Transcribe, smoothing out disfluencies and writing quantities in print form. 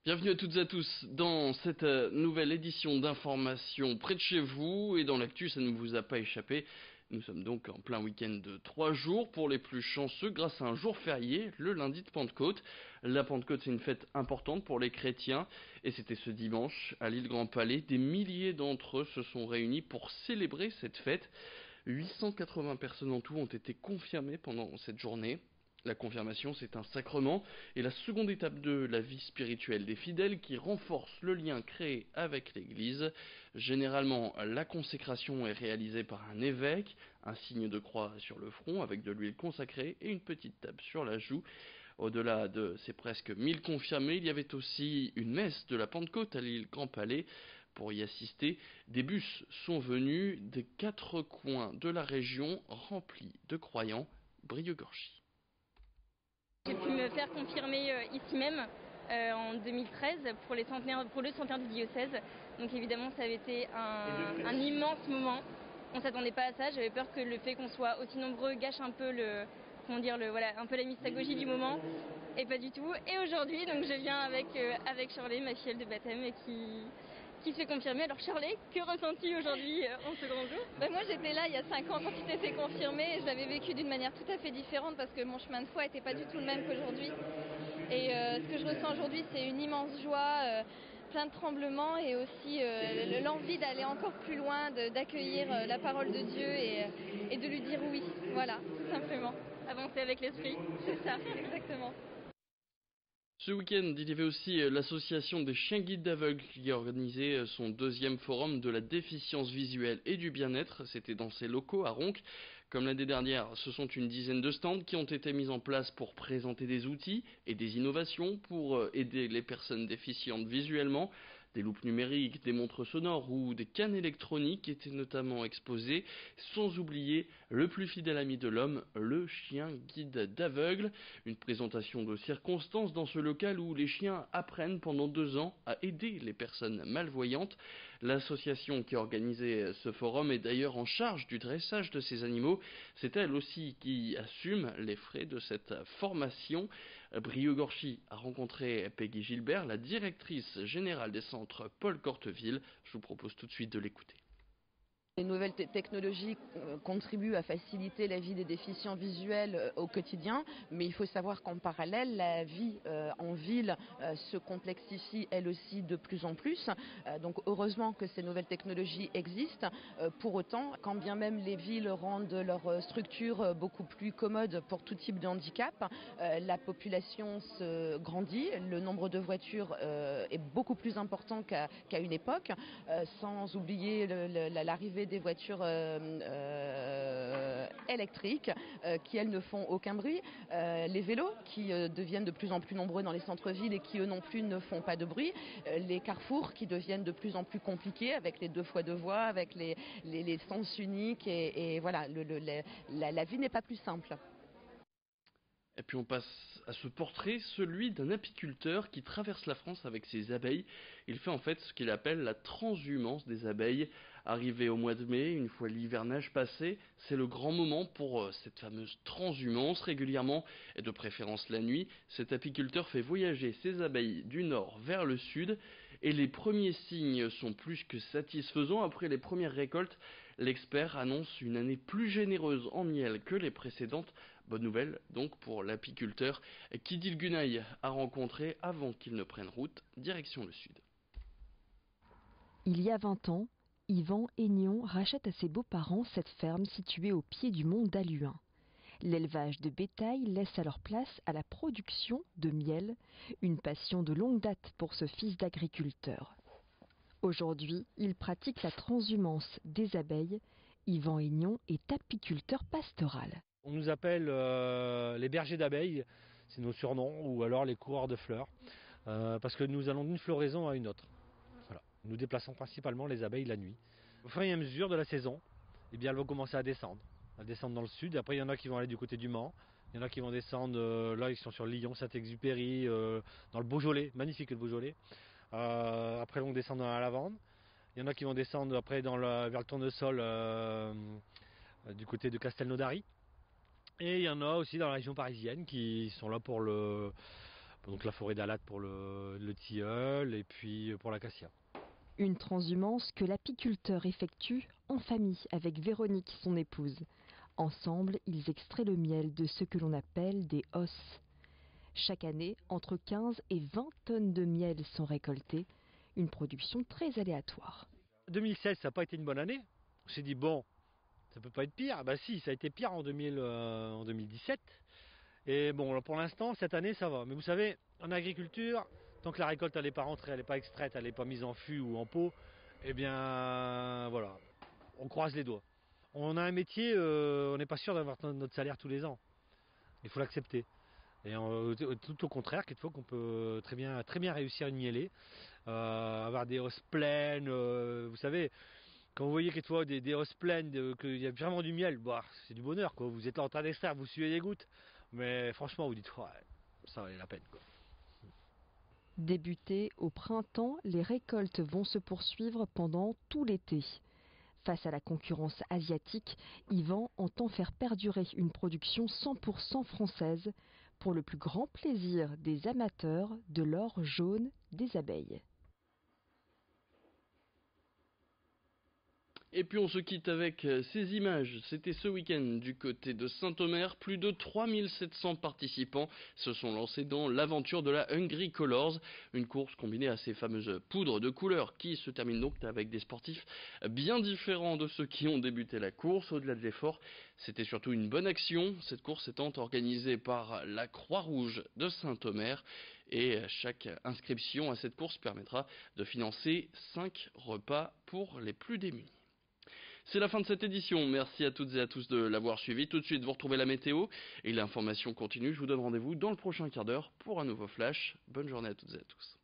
Bienvenue à toutes et à tous dans cette nouvelle édition d'information près de chez vous. Et dans l'actu, ça ne vous a pas échappé. Nous sommes donc en plein week-end de 3 jours pour les plus chanceux grâce à un jour férié, le lundi de Pentecôte. La Pentecôte, c'est une fête importante pour les chrétiens. Et c'était ce dimanche à l'île Grand Palais. Des milliers d'entre eux se sont réunis pour célébrer cette fête. 880 personnes en tout ont été confirmées pendant cette journée. La confirmation, c'est un sacrement et la seconde étape de la vie spirituelle des fidèles qui renforce le lien créé avec l'Église. Généralement, la consécration est réalisée par un évêque, un signe de croix sur le front avec de l'huile consacrée et une petite tape sur la joue. Au-delà de ces presque 1000 confirmés, il y avait aussi une messe de la Pentecôte à l'île Grand Palais. Pour y assister, des bus sont venus des 4 coins de la région remplis de croyants. Brieuc-Gorgy. J'ai pu me faire confirmer ici même en 2013 pour le centenaire du diocèse. Donc évidemment ça avait été un immense moment. On ne s'attendait pas à ça, j'avais peur que le fait qu'on soit aussi nombreux gâche un peu un peu la mystagogie du moment. Et pas du tout. Et aujourd'hui donc je viens avec Shirley, ma filleule de baptême, et qui se fait confirmer. Alors Shirley, que ressens-tu aujourd'hui en ce grand jour? Moi j'étais là il y a 5 ans quand il s'est fait confirmer et je l'avais vécu d'une manière tout à fait différente parce que mon chemin de foi n'était pas du tout le même qu'aujourd'hui. Et ce que je ressens aujourd'hui, c'est une immense joie, plein de tremblements et aussi l'envie d'aller encore plus loin, d'accueillir la parole de Dieu et de lui dire oui. Voilà, tout simplement. Avancer avec l'esprit. C'est ça, exactement. Ce week-end, il y avait aussi l'association des chiens guides d'aveugles qui a organisé son deuxième forum de la déficience visuelle et du bien-être. C'était dans ses locaux à Ronques. Comme l'année dernière, ce sont une dizaine de stands qui ont été mis en place pour présenter des outils et des innovations pour aider les personnes déficientes visuellement. Des loupes numériques, des montres sonores ou des cannes électroniques étaient notamment exposées, sans oublier le plus fidèle ami de l'homme, le chien guide d'aveugle. Une présentation de circonstances dans ce local où les chiens apprennent pendant 2 ans à aider les personnes malvoyantes. L'association qui a organisé ce forum est d'ailleurs en charge du dressage de ces animaux. C'est elle aussi qui assume les frais de cette formation. Brieuc-Gorgy a rencontré Peggy Gilbert, la directrice générale des centres Paul Corteville. Je vous propose tout de suite de l'écouter. Les nouvelles technologies contribuent à faciliter la vie des déficients visuels au quotidien, mais il faut savoir qu'en parallèle, la vie en ville se complexifie elle aussi de plus en plus. Donc heureusement que ces nouvelles technologies existent. Pour autant, quand bien même les villes rendent leur structure beaucoup plus commode pour tout type de handicap, la population se grandit, le nombre de voitures est beaucoup plus important qu'à une époque, sans oublier l'arrivée des voitures électriques qui elles ne font aucun bruit, les vélos qui deviennent de plus en plus nombreux dans les centres-villes et qui eux non plus ne font pas de bruit, les carrefours qui deviennent de plus en plus compliqués avec les 2 fois 2 voies, avec les sens uniques et voilà, la vie n'est pas plus simple. Et puis on passe à ce portrait, celui d'un apiculteur qui traverse la France avec ses abeilles. Il fait en fait ce qu'il appelle la transhumance des abeilles. Arrivé au mois de mai, une fois l'hivernage passé, c'est le grand moment pour cette fameuse transhumance. Régulièrement, et de préférence la nuit, cet apiculteur fait voyager ses abeilles du nord vers le sud. Et les premiers signes sont plus que satisfaisants. Après les premières récoltes, l'expert annonce une année plus généreuse en miel que les précédentes. Bonne nouvelle donc pour l'apiculteur qu'Idil Gunaï a rencontré avant qu'il ne prenne route direction le sud. Il y a 20 ans, Yvan Aignon rachète à ses beaux-parents cette ferme située au pied du mont d'Alluin. L'élevage de bétail laisse alors place à la production de miel, une passion de longue date pour ce fils d'agriculteur. Aujourd'hui, il pratique la transhumance des abeilles. Yvan Aignon est apiculteur pastoral. On nous appelle les bergers d'abeilles, c'est nos surnoms, ou alors les coureurs de fleurs, parce que nous allons d'une floraison à une autre. Voilà. Nous déplaçons principalement les abeilles la nuit. Au fur et à mesure de la saison, eh bien, elles vont commencer à descendre dans le sud. Après, il y en a qui vont aller du côté du Mans, il y en a qui vont descendre, là ils sont sur Lyon, Saint-Exupéry, dans le Beaujolais, magnifique le Beaujolais. Après, ils vont descendre dans la lavande. Il y en a qui vont descendre après vers le tournesol du côté de Castelnaudary. Et il y en a aussi dans la région parisienne qui sont là pour Donc la forêt d'Alate pour le tilleul et puis pour l'acacia. Une transhumance que l'apiculteur effectue en famille avec Véronique, son épouse. Ensemble, ils extraient le miel de ce que l'on appelle des hausses. Chaque année, entre 15 et 20 tonnes de miel sont récoltées, une production très aléatoire. 2016, ça n'a pas été une bonne année. On s'est dit, bon, ça peut pas être pire. Bah si, ça a été pire en 2017. Et bon, pour l'instant, cette année, ça va. Mais vous savez, en agriculture, tant que la récolte elle n'est pas rentrée, elle n'est pas extraite, elle n'est pas mise en fût ou en pot, eh bien, voilà, on croise les doigts. On a un métier, on n'est pas sûr d'avoir notre salaire tous les ans. Il faut l'accepter. Et tout au contraire, quelquefois qu'on peut très bien réussir une mielée, avoir des hausses pleines, vous savez, quand vous voyez quelquefois des hausses pleines, qu'il y a vraiment du miel, bah, c'est du bonheur, quoi. Vous êtes là en train d'extraire, vous suivez des gouttes, mais franchement vous dites, ouais, ça valait la peine, quoi. Débutées au printemps, les récoltes vont se poursuivre pendant tout l'été. Face à la concurrence asiatique, Yvan entend faire perdurer une production 100% française pour le plus grand plaisir des amateurs de l'or jaune des abeilles. Et puis on se quitte avec ces images. C'était ce week-end du côté de Saint-Omer. Plus de 3700 participants se sont lancés dans l'aventure de la Hungry Colors, une course combinée à ces fameuses poudres de couleurs qui se termine donc avec des sportifs bien différents de ceux qui ont débuté la course. Au-delà de l'effort, c'était surtout une bonne action, cette course étant organisée par la Croix-Rouge de Saint-Omer. Et chaque inscription à cette course permettra de financer 5 repas pour les plus démunis. C'est la fin de cette édition, merci à toutes et à tous de l'avoir suivi. Tout de suite, vous retrouvez la météo et l'information continue. Je vous donne rendez-vous dans le prochain quart d'heure pour un nouveau flash. Bonne journée à toutes et à tous.